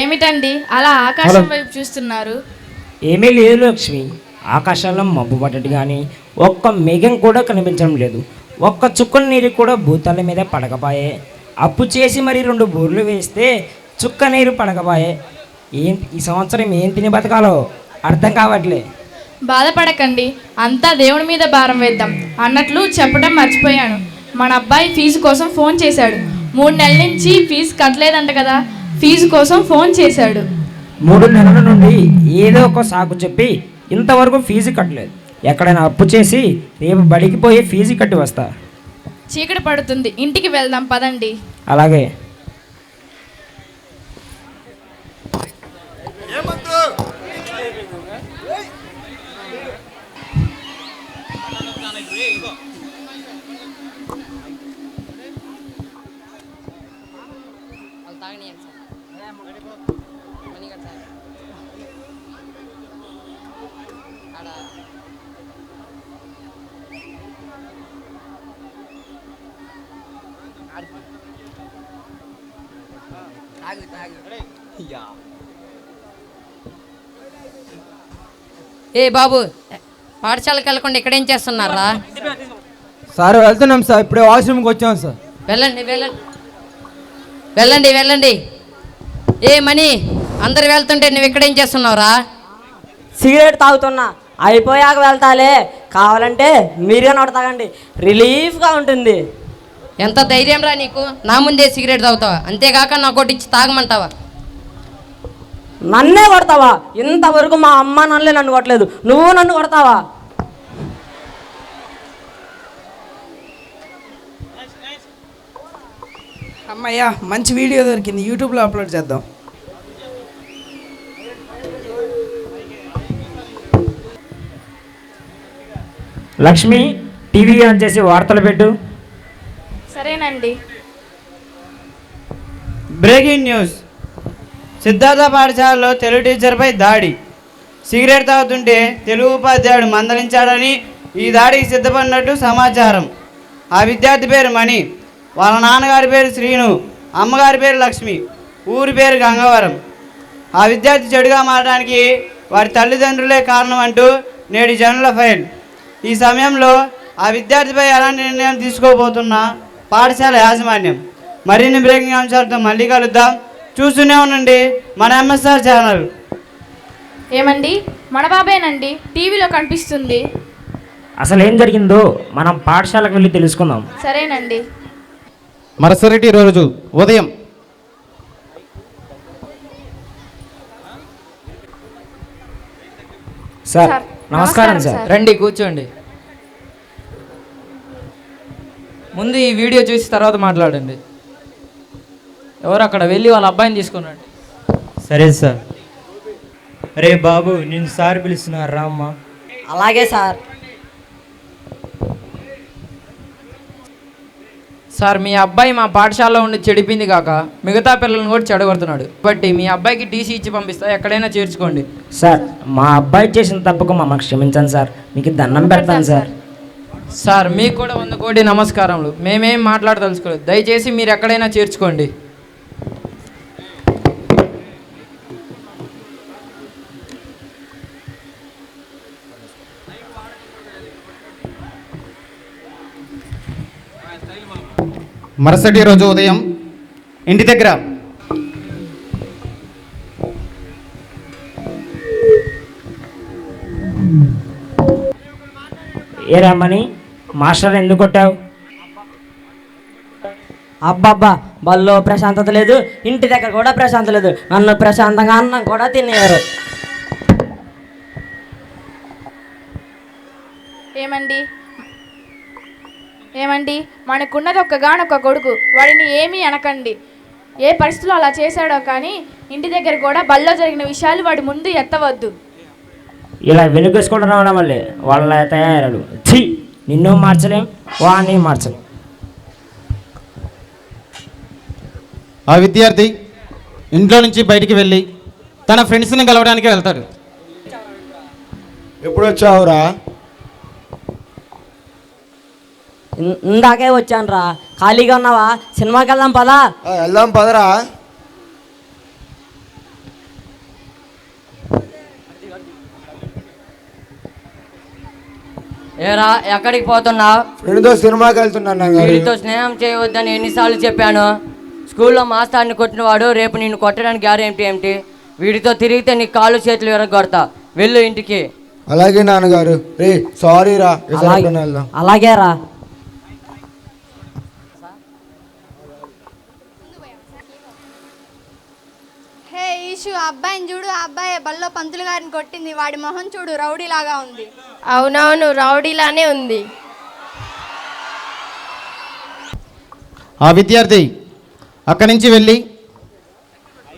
ఏమిటండి అలా ఆకాశం వైపు చూస్తున్నారు? ఏమీ లేదు లక్ష్మి. ఆకాశంలో మబ్బు పడ్డట్టు కానీ ఒక్క మేఘం కూడా కనిపించడం లేదు. ఒక్క చుక్కల నీరు కూడా భూతాల మీద పడకపాయే. అప్పు చేసి మరి 2 బోర్లు వేస్తే చుక్క నీరు పడకపాయే. ఈ సంవత్సరం ఏం తిని బతకాలో అర్థం కావట్లే. బాధపడకండి, అంతా దేవుడి మీద భారం వేద్దాం. అన్నట్లు చెప్పడం మర్చిపోయాను, మన అబ్బాయి ఫీజు కోసం ఫోన్ చేశాడు. 3 నెలల నుంచి ఫీజు కట్టలేదంట కదా, ఫీజు కోసం ఫోన్ చేశాడు. 3 నెలల నుండి ఏదో ఒక సాకు చెప్పి ఇంతవరకు ఫీజు కట్టలేదు. ఎక్కడైనా అప్పు చేసి రేపు బడికి పోయి ఫీజు కట్టి వస్తా. చీకటి పడుతుంది, ఇంటికి వెళ్దాం పదండి. అలాగే. ఏ బాబు, పాఠశాలకు వెళ్ళకుండా ఇక్కడేం చేస్తున్నారా? సార్ వెళ్తున్నాం సార్, ఇప్పుడే వాష్రూమ్కి వచ్చాం సార్. వెళ్ళండి వెళ్ళండి వెళ్ళండి వెళ్ళండి. ఏ మనీ, అందరు వెళ్తుంటే నువ్వు ఇక్కడేం చేస్తున్నావురా? సిగరెట్ తాగుతున్నా, అయిపోయాక వెళ్తాలే. కావాలంటే మీరే తాగండి, రిలీఫ్గా ఉంటుంది. ఎంత ధైర్యం రా నీకు? నా ముందే సిగరెట్ తాగుతావా? అంతేగాక నా కొట్టించి తాగమంటావా? నన్నే కొడతావా? ఇంతవరకు మా అమ్మ నాన్నలే నన్ను కొట్టలేదు, నువ్వు నన్ను కొడతావా? అమ్మయ్యా, మంచి వీడియో దొరికింది, యూట్యూబ్లో అప్లోడ్ చేద్దాం. లక్ష్మి, టీవీ ఆన్ చేసి వార్తలు పెట్టు. సరేనండి. Breaking news. సిద్ధార్థ పాఠశాలలో తెలుగు టీచర్పై దాడి. సిగరెట్ తాగుతుంటే తెలుగు ఉపాధ్యాయుడు మందలించాడని ఈ దాడికి సిద్ధపడినట్టు సమాచారం. ఆ విద్యార్థి పేరు మణి, వాళ్ళ నాన్నగారి పేరు శ్రీను, అమ్మగారి పేరు లక్ష్మి, ఊరి పేరు గంగవరం. ఆ విద్యార్థి చెడుగా మారడానికి వారి తల్లిదండ్రులే కారణం అంటూ నేటి జనుల ఫైల్. ఈ సమయంలో ఆ విద్యార్థిపై ఎలాంటి నిర్ణయం తీసుకోబోతున్న పాఠశాల యాజమాన్యం. మరిన్ని బ్రేకింగ్ అంశాలతో మళ్ళీ కలుద్దాం. చూస్తూనే ఉండండి మన ఎంఎస్ఆర్ ఛానల్. ఏమండి, మన బాబేనండి, టీవీలో కనిపిస్తుంది. అసలు ఏం జరిగిందో మనం పాఠశాలకు వెళ్ళి తెలుసుకుందాం. సరేనండి. మరుసటి రోజు ఉదయం సార్, నమస్కారం సార్. రండి కూర్చోండి. ముందు ఈ వీడియో చూసి తర్వాత మాట్లాడండి. ఎవరు అక్కడ వెళ్ళి వాళ్ళ అబ్బాయిని తీసుకున్నాడు. సరే సార్. రే బాబు, నేను సార్ పిలుస్తున్నారు, రామ్మా. అలాగే సార్. సార్, మీ అబ్బాయి మా పాఠశాలలో ఉండి చెడిపింది కాక మిగతా పిల్లలను కూడా చెడగొడుతున్నాడు. బట్టి మీ అబ్బాయికి టీసీ ఇచ్చి పంపిస్తా, ఎక్కడైనా చేర్చుకోండి. సార్, మా అబ్బాయి చేసిన తప్పుకు మమ్మల్ని క్షమించండి సార్, మీకు దండం పెడతాను సార్. సార్, మీకు కూడా 100 కోటి నమస్కారములు. మేమేం మాట్లాడదలుచుకోలేదు, దయచేసి మీరు ఎక్కడైనా చేర్చుకోండి. మరుసటి రోజు ఉదయం ఇంటి దగ్గర ఏ రమ్మని, మాస్టర్ ఎందుకు కొట్టావు? అబ్బబ్బా, బల్లో ప్రశాంతత లేదు, ఇంటి దగ్గర కూడా ప్రశాంతత లేదు. నన్ను ప్రశాంతంగా అన్నం కూడా తినేయారు. ఏమండి, మనకున్నది ఒక్కగానొక్క కొడుకు, వాడిని ఏమీ అనకండి. ఏ పరిస్థితుల్లో అలా చేశాడో కానీ ఇంటి దగ్గర కూడా బల్లో జరిగిన విషయాలు వాడి ముందు ఎత్తవద్దు. ఇలా వెనుకేసుకోవడం రావడం వల్లే వాళ్ళ తయారు. ఛీ, నిన్ను మార్చలేం, వాడిని మార్చలేం. ఆ విద్యార్థి ఇంట్లో నుంచి బయటికి వెళ్ళి తన ఫ్రెండ్స్ని కలవడానికి వెళ్తాడు. ఎప్పుడు వచ్చావురా? ఇందాకే వచ్చాను రా. ఖాళీగా ఉన్నావా? సినిమాకి వెళ్దాం పదా. వెళ్దాం పదరా. ఏరా ఎక్కడికి పోతున్నావు? ఫ్రెండ్తో సినిమాకి వెళ్తున్నాను గారు. వీడితో స్నేహం చేయవద్దని ఎన్నిసార్లు చెప్పాను? స్కూల్లో మాస్టర్ని కొట్టినవాడు రేపు నిన్ను కొట్టడానికి గ్యారెంటీ ఏమిటి? వీడితో తిరిగితే నీ కాళ్ళు చేతులు విరగొడతా. వెళ్ళు ఇంటికి. అలాగే నాన్నగారు. రే సారీ రా. అలాగే రా. హే ఈషు, అబ్బాయిని చూడు. ఆ అబ్బాయి బల్లో పంతులు గారిని కొట్టింది. వాడి మొహం చూడు, రౌడీలాగా ఉంది. అవునవును, రౌడీలానే ఉంది. ఆ విద్యార్థి అక్కడి నుంచి వెళ్ళి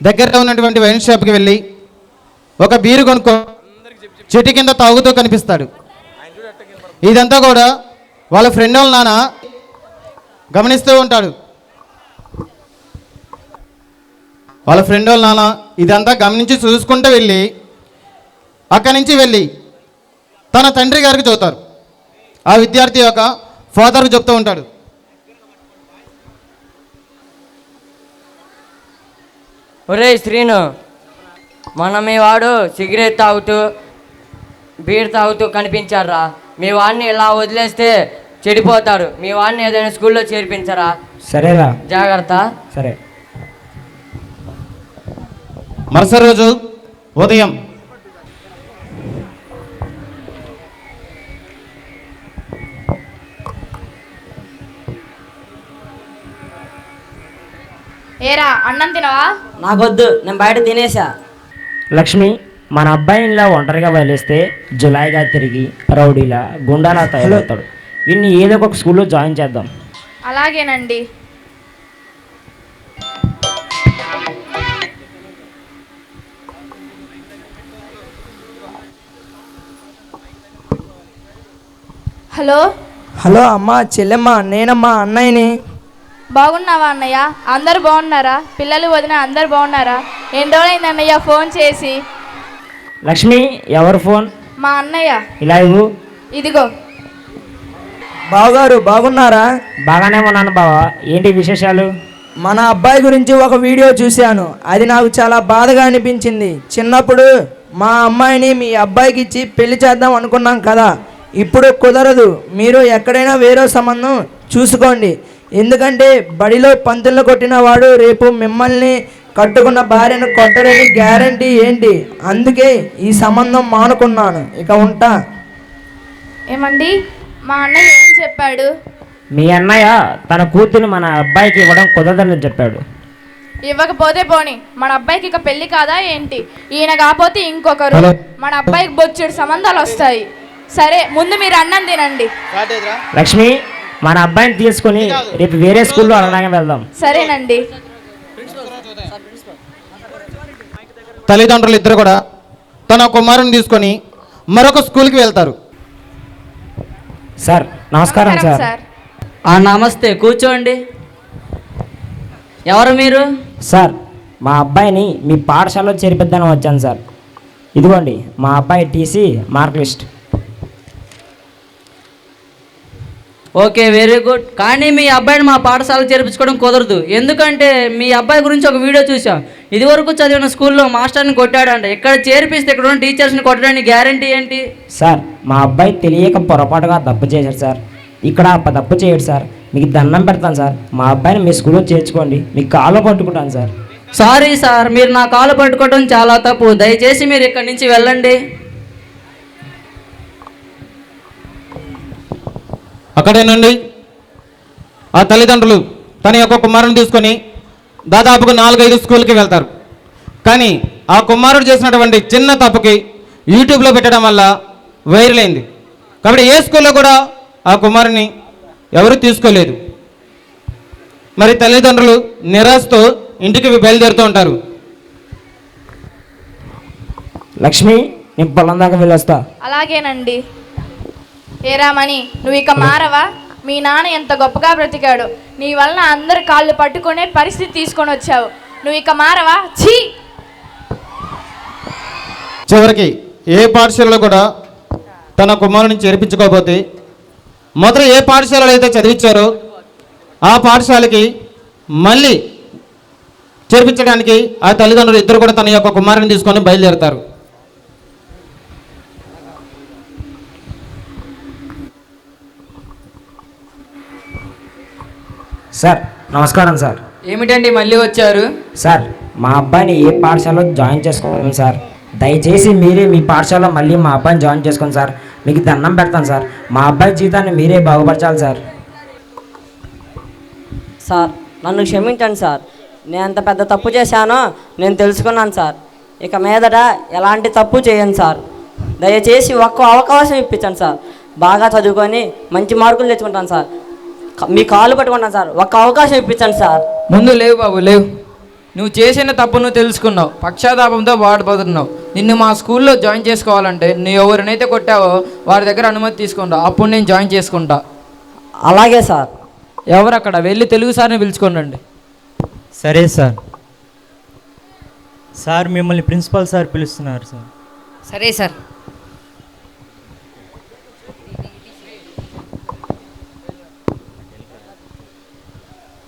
దగ్గరలో ఉన్నటువంటి వైన్ షాప్కి వెళ్ళి ఒక బీరు కొనుక్కో చెట్టు కింద తాగుతూ కనిపిస్తాడు. ఇదంతా కూడా వాళ్ళ ఫ్రెండ్ వాళ్ళ నాన్న గమనిస్తూ ఉంటాడు. వాళ్ళ ఫ్రెండ్ వాళ్ళ నాన్న ఇదంతా గమనించి చూసుకుంటూ వెళ్ళి అక్కడి నుంచి వెళ్ళి తన తండ్రి గారికి చెబుతారు. ఆ విద్యార్థి యొక్క ఫాదర్కి చెప్తూ ఉంటాడు. ఒరే శ్రీను, మన మీ వాడు సిగరెట్ తాగుతూ బీర్ తాగుతూ కనిపించారా? మీ వాడిని ఇలా వదిలేస్తే చెడిపోతాడు. మీ వాడిని ఏదైనా స్కూల్లో చేర్పించరా? సరేరా. జాగ్రత్త. సరే. మరుసటి రోజు ఉదయం ఏరా అన్నం తినవా? నాకొద్దు, నేను బయట తినేసా. లక్ష్మి, మన అబ్బాయిని ఇలా ఒంటరిగా వదిలేస్తే జులాయిగా తిరిగి రౌడీలా గుండాలా తయారవుతాడు. వీడిని ఏదో ఒక స్కూల్లో జాయిన్ చేద్దాం. అలాగేనండి. హలో హలో అమ్మా, చెల్లెమ్మ, నేనమ్మా అన్నయ్యని. బాగున్నావా అన్నయ్య? అందరు బాగున్నారా? పిల్లలు వదిన అందరు బాగున్నారా? ఎన్ని రోజులైంది అన్నయ్య ఫోన్ చేసి? లక్ష్మి, ఎవరు ఫోన్? మా అన్నయ్య. ఇలా ఇవ్వు. ఇదిగో. బావగారు బాగున్నారా? బాగానే ఉన్నాను బావా. ఏంటి విశేషాలు? మన అబ్బాయి గురించి ఒక వీడియో చూశాను. అది నాకు చాలా బాధగా అనిపించింది. చిన్నప్పుడు మా అమ్మాయిని మీ అబ్బాయికి ఇచ్చి పెళ్లి చేద్దాం అనుకున్నాం కదా. ఇప్పుడు కుదరదు. మీరు ఎక్కడైనా వేరే సంబంధం చూసుకోండి. ఎందుకంటే బడిలో పంతులను కొట్టిన వాడు రేపు మిమ్మల్ని కట్టుకున్న భార్యను కొట్టడని గ్యారంటీ ఏంటి? అందుకే ఈ సంబంధం మానుకున్నాను. ఇక ఉంటా. ఏమండి, మా అన్నయ్య ఏం చెప్పాడు? మీ అన్నయ్య తన కూతురు మన అబ్బాయికి ఇవ్వడం కుదరదని చెప్పాడు. ఇవ్వకపోతే పోని, మన అబ్బాయికి ఇక పెళ్లి కాదా ఏంటి? ఈయన కాకపోతే ఇంకొకరు. మన అబ్బాయికి బొచ్చుడు సంబంధాలు వస్తాయి. సరే, ముందు మీరు అన్నం తినండి. లక్ష్మి, మన అబ్బాయిని తీసుకొని రేపు వేరే స్కూల్లో అలాగే వెళ్దాం. సరేనండి. తల్లిదండ్రులు ఇద్దరు కూడా తన కుమారుని తీసుకొని మరొక స్కూల్కి వెళ్తారు. సార్ నమస్కారం సార్. నమస్తే, కూర్చోండి. ఎవరు మీరు? సార్, మా అబ్బాయిని మీ పాఠశాలలో చేర్పిద్దామని వచ్చాను సార్. ఇదిగోండి మా అబ్బాయి TC, mark list. Okay, very good. కానీ మీ అబ్బాయిని మా పాఠశాల చేర్పించుకోవడం కుదరదు. ఎందుకంటే మీ అబ్బాయి గురించి ఒక వీడియో చూసాం. ఇదివరకు చదివిన స్కూల్లో మాస్టర్ని కొట్టాడంట. ఇక్కడ చేర్పిస్తే ఇక్కడ ఉన్న టీచర్స్ని కొట్టడానికి గ్యారంటీ ఏంటి? సార్, మా అబ్బాయి తెలియక పొరపాటుగా తప్పు చేశాడు సార్. ఇక్కడ తప్పు చేయడు సార్. మీకు దండం పెడతాను సార్. మా అబ్బాయిని మీ స్కూల్లో చేర్చుకోండి. మీకు కాళ్ళు పట్టుకుంటాను సార్. సారీ సార్, మీరు నా కాలు పట్టుకోవడం చాలా తప్పు. దయచేసి మీరు ఇక్కడి నుంచి వెళ్ళండి. అక్కడే నుండి ఆ తల్లిదండ్రులు తన యొక్క కుమారుని తీసుకొని దాదాపుగా 4-5 స్కూల్కి వెళ్తారు. కానీ ఆ కుమారుడు చేసినటువంటి చిన్న తప్పుకి యూట్యూబ్లో పెట్టడం వల్ల వైరల్ అయింది. కాబట్టి ఏ స్కూల్లో కూడా ఆ కుమారుని ఎవరు తీసుకోలేదు. మరి తల్లిదండ్రులు నిరాశతో ఇంటికి బయలుదేరుతూ ఉంటారు. లక్ష్మి, నేను పొలం దాకా వెళ్ళొస్తా. అలాగేనండి. ఏరామణి, నువ్వు ఇక మారవా? మీ నాన్న ఎంత గొప్పగా బ్రతికాడు. నీ వలన అందరు కాళ్ళు పట్టుకునే పరిస్థితి తీసుకొని వచ్చావు. నువ్వు ఇక మారవా? ఛీ! చివరికి ఏ పాఠశాలలో కూడా తన కుమారుని చేర్పించుకోకపోతే మొదట ఏ పాఠశాలలో అయితే చదివించారో ఆ పాఠశాలకి మళ్ళీ చేర్పించడానికి ఆ తల్లిదండ్రులు ఇద్దరు కూడా తన యొక్క కుమారుని తీసుకొని బయలుదేరుతారు. సార్ నమస్కారం సార్. ఏమిటండి మళ్ళీ వచ్చారు? సార్ మా అబ్బాయిని ఏ పాఠశాలలో జాయిన్ చేసుకోవాలి సార్. దయచేసి మీరే మీ పాఠశాలలో మళ్ళీ మా అబ్బాయిని జాయిన్ చేసుకోండి సార్. మీకు దండం పెడతాను సార్. మా అబ్బాయి జీవితాన్ని మీరే బాగుపరచాలి సార్. సార్ నన్ను క్షమించండి సార్. నేను ఎంత పెద్ద తప్పు చేశానో నేను తెలుసుకున్నాను సార్. ఇక మీదట ఎలాంటి తప్పు చేయను సార్. దయచేసి ఒక్క అవకాశం ఇప్పించండి సార్. బాగా చదువుకొని మంచి మార్కులు తెచ్చుకుంటాను సార్. మీ కాళ్ళు పట్టుకుంటాను సార్. ఒక్క అవకాశం ఇప్పించండి సార్. ముందు లేవు బాబు లేవు. నువ్వు చేసిన తప్పు నువ్వు తెలుసుకున్నావు, పక్షాతాపంతో బాధపడుతున్నావు. నిన్ను మా స్కూల్లో జాయిన్ చేసుకోవాలంటే నువ్వు ఎవరినైతే కొట్టావో వారి దగ్గర అనుమతి తీసుకుంటా, అప్పుడు నేను జాయిన్ చేసుకుంటా. అలాగే సార్. ఎవరు అక్కడ వెళ్ళి తెలుగు సార్ని పిలుచుకోండి. సరే సార్. సార్ మిమ్మల్ని ప్రిన్సిపల్ సార్ పిలుస్తున్నారు సార్. సరే sir.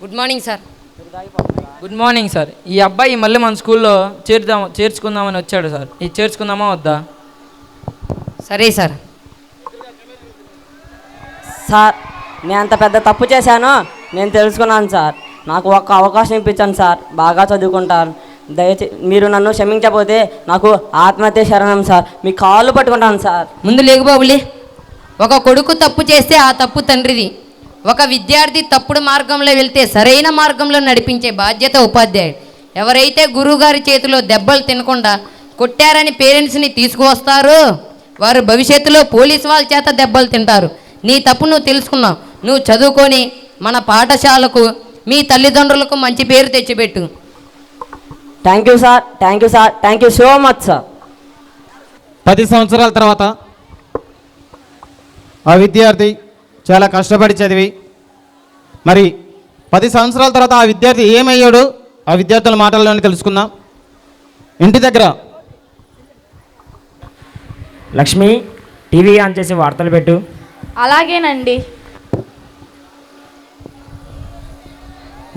Good morning sir. Good morning sir. ఈ అబ్బాయి మళ్ళీ మన స్కూల్లో చేర్చుకుందామని వచ్చాడు సార్. ఇది చేర్చుకుందామా వద్దా? సరే సార్. సార్ నేను అంత పెద్ద తప్పు చేశానో నేను తెలుసుకున్నాను సార్. నాకు ఒక్క అవకాశం ఇప్పించండి సార్. బాగా చదువుకుంటాను. దయచేసి మీరు నన్ను క్షమించకపోతే నాకు ఆత్మహత్య శరణం సార్. మీ కాళ్ళు పట్టుకుంటాను సార్. ముందు లేకు బాబులే. ఒక కొడుకు తప్పు చేస్తే ఆ తప్పు తండ్రిది. ఒక విద్యార్థి తప్పుడు మార్గంలో వెళ్తే సరైన మార్గంలో నడిపించే బాధ్యత ఉపాధ్యాయుడు. ఎవరైతే గురువుగారి చేతిలో దెబ్బలు తినకుండా కొట్టారని పేరెంట్స్ని తీసుకువస్తారో వారు భవిష్యత్తులో పోలీసు వాళ్ళ చేత దెబ్బలు తింటారు. నీ తప్పు నువ్వు తెలుసుకున్నావు. నువ్వు చదువుకొని మన పాఠశాలకు మీ తల్లిదండ్రులకు మంచి పేరు తెచ్చిపెట్టు. Thank you sir. Thank you sir. Thank you so much sir. 10 సంవత్సరాల తర్వాత ఆ విద్యార్థి చాలా కష్టపడి చదివి మరి 10 సంవత్సరాల తర్వాత ఆ విద్యార్థి ఏమయ్యాడు ఆ విద్యార్థుల మాటల్లోనే తెలుసుకుందాం. ఇంటి దగ్గర లక్ష్మి టీవీ ఆన్ చేసి వార్తలు పెట్టు. అలాగేనండి.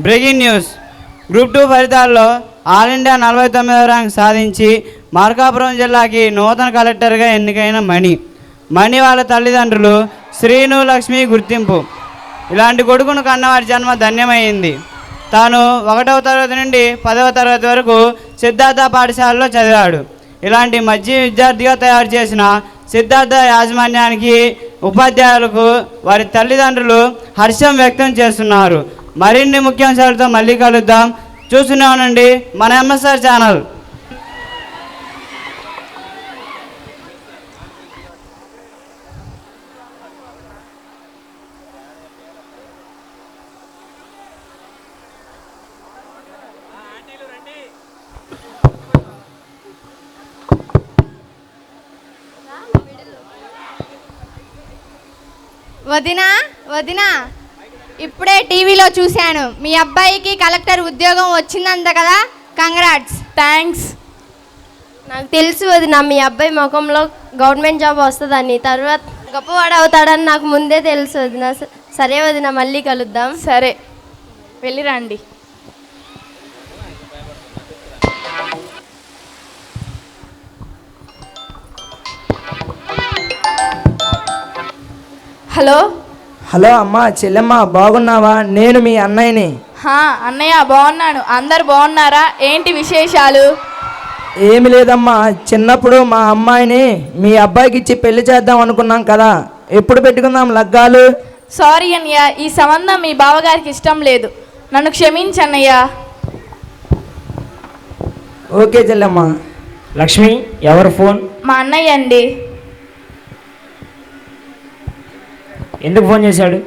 Breaking news. గ్రూప్ 2 ఫలితాల్లో ఆల్ ఇండియా 49వ ర్యాంక్ సాధించి మార్కాపురం జిల్లాకి నూతన కలెక్టర్గా ఎన్నికైన మణి వాళ్ళ తల్లిదండ్రులు శ్రీను లక్ష్మి గుర్తింపు. ఇలాంటి కొడుకును కన్నవారి జన్మ ధన్యమైంది. తాను 1వ తరగతి నుండి 10వ తరగతి వరకు సిద్ధార్థ పాఠశాలలో చదివాడు. ఇలాంటి మంచి విద్యార్థిగా తయారు చేసిన సిద్ధార్థ యాజమాన్యానికి ఉపాధ్యాయులకు వారి తల్లిదండ్రులు హర్షం వ్యక్తం చేస్తున్నారు. మరిన్ని ముఖ్యాంశాలతో మళ్ళీ కలుద్దాం. చూస్తూనే ఉండండి మన ఎంఎస్ఆర్ ఛానల్. వదినా ఇప్పుడే టీవీలో చూశాను. మీ అబ్బాయికి కలెక్టర్ ఉద్యోగం వచ్చిందంట కదా. కంగ్రాట్స్. థ్యాంక్స్. నాకు తెలుసు వదినా మీ అబ్బాయి ముఖంలో గవర్నమెంట్ జాబ్ వస్తుందని, తర్వాత గొప్పవాడు అవుతాడని నాకు ముందే తెలుసు వదినా. సరే వదినా మళ్ళీ కలుద్దాం. సరే వెళ్ళి రండి. హలో అమ్మ చెల్లెమ్మ బాగున్నావా? నేను మీ అన్నయ్యని. అన్నయ్య బాగున్నాను. అందరు బాగున్నారా? ఏంటి విశేషాలు? ఏమి లేదమ్మా, చిన్నప్పుడు మా అమ్మాయిని మీ అబ్బాయికి ఇచ్చి పెళ్లి చేద్దాం అనుకున్నాం కదా. ఎప్పుడు పెట్టుకుందాం లగ్గాలు? సారీ అన్నయ్య, ఈ సంబంధం మీ బావగారికి ఇష్టం లేదు. నన్ను క్షమించన్నయ్య. ఓకే చెల్లెమ్మ. లక్ష్మి ఎవరు ఫోన్? మా అన్నయ్య అండి. ఎందుకు ఫోన్ చేశాడు?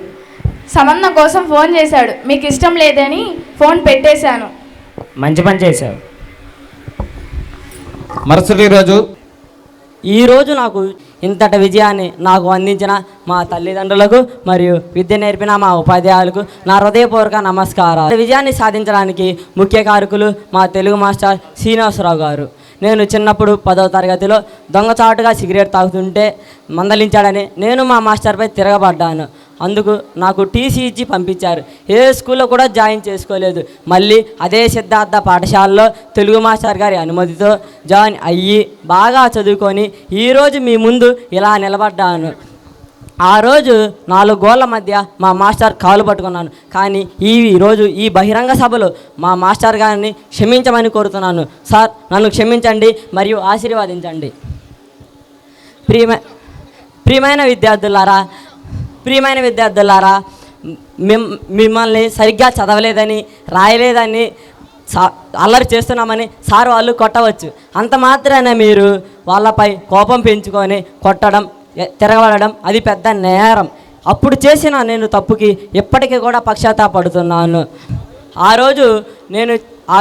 సంబంధం కోసం ఫోన్ చేశాడు. మీకు ఇష్టం లేదని ఫోన్ పెట్టేశాను. మంచి పని చేశావు. మరుసటి రోజు ఈరోజు నాకు ఇంతటి విజయాన్ని నాకు అందించిన మా తల్లిదండ్రులకు మరియు విద్య నేర్పిన మా ఉపాధ్యాయులకు నా హృదయపూర్వక నమస్కారాలు. విజయాన్ని సాధించడానికి ముఖ్య కారకులు మా తెలుగు మాస్టర్ శ్రీనివాసరావు గారు. నేను చిన్నప్పుడు 10వ తరగతిలో దొంగచాటుగా సిగరెట్ తాగుతుంటే మందలించాడని నేను మా మాస్టర్పై తిరగబడ్డాను. అందుకు నాకు టీసీ ఇచ్చి పంపించారు. ఏ స్కూల్లో కూడా జాయిన్ చేసుకోలేదు. మళ్ళీ అదే సిద్ధార్థ పాఠశాలలో తెలుగు మాస్టర్ గారి అనుమతితో జాయిన్ అయ్యి బాగా చదువుకొని ఈరోజు మీ ముందు ఇలా నిలబడ్డాను. ఆ రోజు 4 గోళ్ల మధ్య మా మాస్టర్ కాలు పట్టుకున్నాను. కానీ ఈరోజు ఈ బహిరంగ సభలో మా మాస్టర్ గారిని క్షమించమని కోరుతున్నాను. సార్, నన్ను క్షమించండి మరియు ఆశీర్వదించండి. ప్రియమైన విద్యార్థులారా, మిమ్మల్ని సరిగ్గా చదవలేదని, రాయలేదని, అల్లరి చేస్తున్నామని సార్ వాళ్ళు కొట్టవచ్చు. అంత మాత్రాన మీరు వాళ్ళపై కోపం పెంచుకొని కొట్టడం, తిరగబడడం అది పెద్ద నేరం. అప్పుడు చేసిన నేను తప్పుకి ఇప్పటికీ కూడా పశ్చాత్తాపడుతున్నాను. ఆ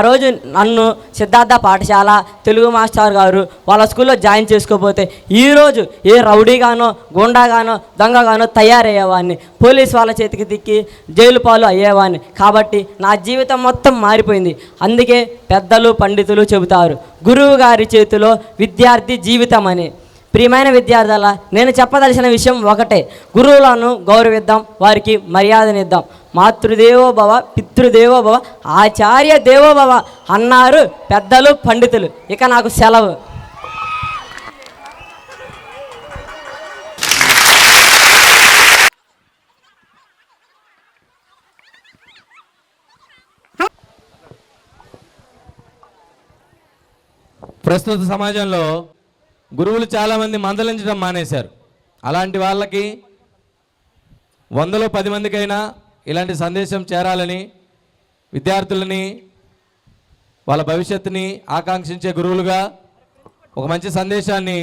రోజు నన్ను సిద్ధార్థ పాఠశాల తెలుగు మాస్టర్ గారు వాళ్ళ స్కూల్లో జాయిన్ చేసుకోకపోతే ఈరోజు ఏ రౌడీగానో, గుండాగానో, దొంగగానో తయారయ్యేవాడిని, పోలీస్ వాళ్ళ చేతికి దిక్కి జైలు పాలు అయ్యేవాడిని. కాబట్టి నా జీవితం మొత్తం మారిపోయింది. అందుకే పెద్దలు, పండితులు చెబుతారు, గురువు గారి చేతిలో విద్యార్థి జీవితం అని. ప్రియమైన విద్యార్థుల, నేను చెప్పదలసిన విషయం ఒకటే, గురువులను గౌరవిద్దాం, వారికి మర్యాదనిద్దాం. మాతృదేవోభవ, పితృదేవోభవ, ఆచార్య దేవోభవ అన్నారు పెద్దలు, పండితులు. ఇక నాకు సెలవు. ప్రస్తుత సమాజంలో గురువులు చాలామంది మందలించడం మానేశారు. అలాంటి వాళ్ళకి 100లో 10 మందికైనా ఇలాంటి సందేశం చేరాలని, విద్యార్థులని, వాళ్ళ భవిష్యత్తుని ఆకాంక్షించే గురువులుగా ఒక మంచి సందేశాన్ని